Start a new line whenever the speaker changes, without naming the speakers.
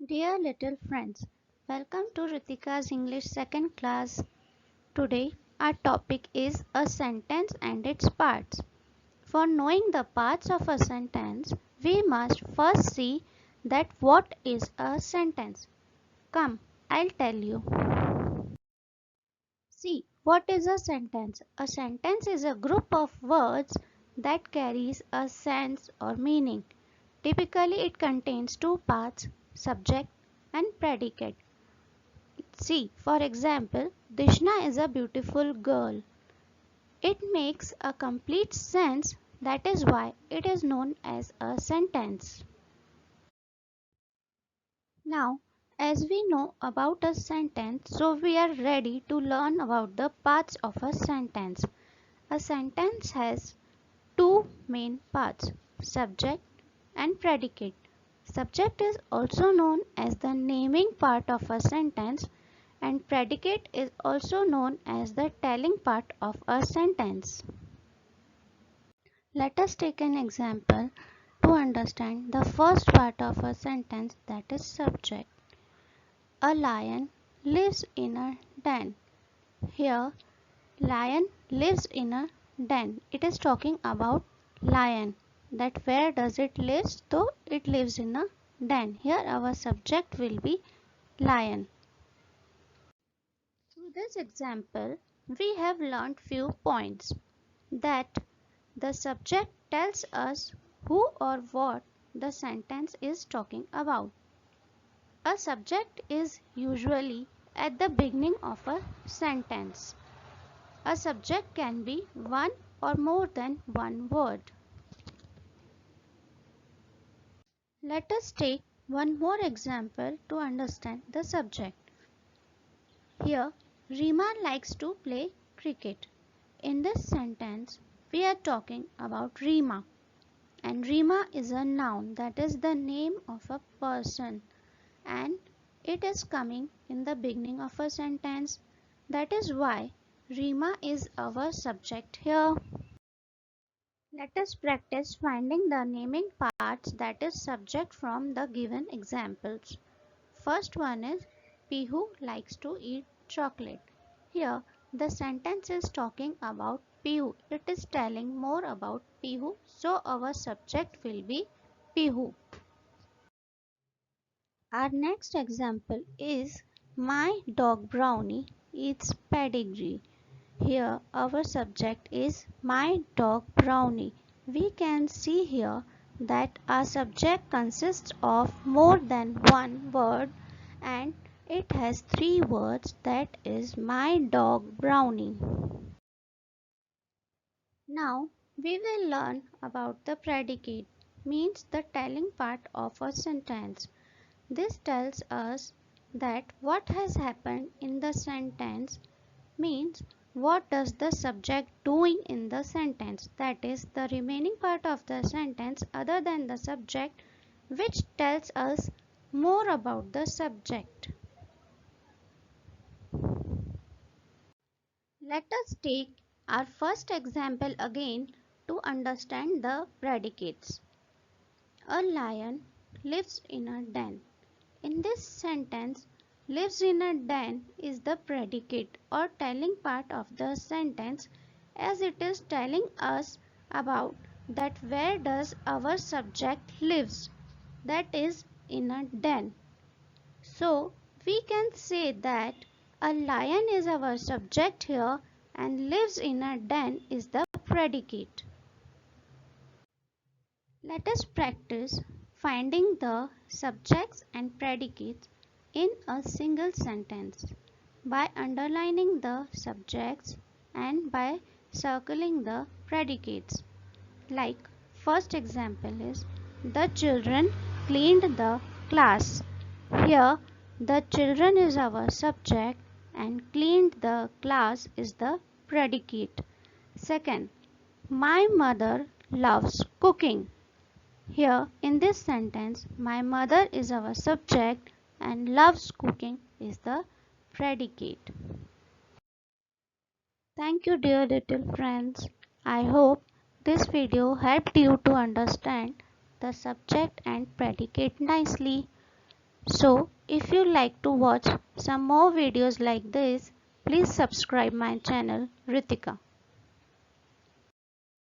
Dear little friends, welcome to Ritika's English second class. Today our topic is a sentence and its parts. For knowing the parts of a sentence, we must first see that what is a sentence. Come, I'll tell you. See, what is a sentence? A sentence is a group of words that carries a sense or meaning. Typically, it contains two parts, subject and predicate. See, for example, Dishna is a beautiful girl. It makes a complete sense, that is why it is known as a sentence. Now, as we know about a sentence, so we are ready to learn about the parts of a sentence. A sentence has two main parts, subject and predicate. Subject is also known as the naming part of a sentence, and predicate is also known as the telling part of a sentence. Let us take an example to understand the first part of a sentence, that is subject. A lion lives in a den. Here, lion lives in a den. It is talking about lion. That where does it live? So it lives in a den. Here our subject will be lion. Through this example, we have learnt few points. That the subject tells us who or what the sentence is talking about. A subject is usually at the beginning of a sentence. A subject can be one or more than one word. Let us take one more example to understand the subject. Here, Rima likes to play cricket. In this sentence, we are talking about Rima, and Rima is a noun, that is the name of a person, and it is coming in the beginning of a sentence. That is why Rima is our subject here. Let us practice finding the naming parts, that is subject, from the given examples. First one is Pihu likes to eat chocolate. Here the sentence is talking about Pihu. It is telling more about Pihu, so our subject will be Pihu. Our next example is My dog Brownie eats pedigree. Here our subject is My dog Brownie. We can see here that our subject consists of more than one word, and it has three words, that is My dog Brownie. Now we will learn about the predicate, means the telling part of a sentence. This tells us that what has happened in the sentence, means what does the subject doing in the sentence, that is the remaining part of the sentence other than the subject, which tells us more about the subject. Let us take our first example again to understand the predicates. A lion lives in a den. In this sentence, lives in a den is the predicate or telling part of the sentence, as it is telling us about that where does our subject lives, that is in a den. So we can say that a lion is our subject here and lives in a den is the predicate. Let us practice finding the subjects and predicates in a single sentence by underlining the subjects and by circling the predicates. Like first example is the children cleaned the class. Here the children is our subject and cleaned the class is the predicate. Second, my mother loves cooking. Here in this sentence, my mother is our subject and loves cooking is the predicate. Thank you, dear little friends. I hope this video helped you to understand the subject and predicate nicely. So if you like to watch some more videos like this, please subscribe my channel Ritika.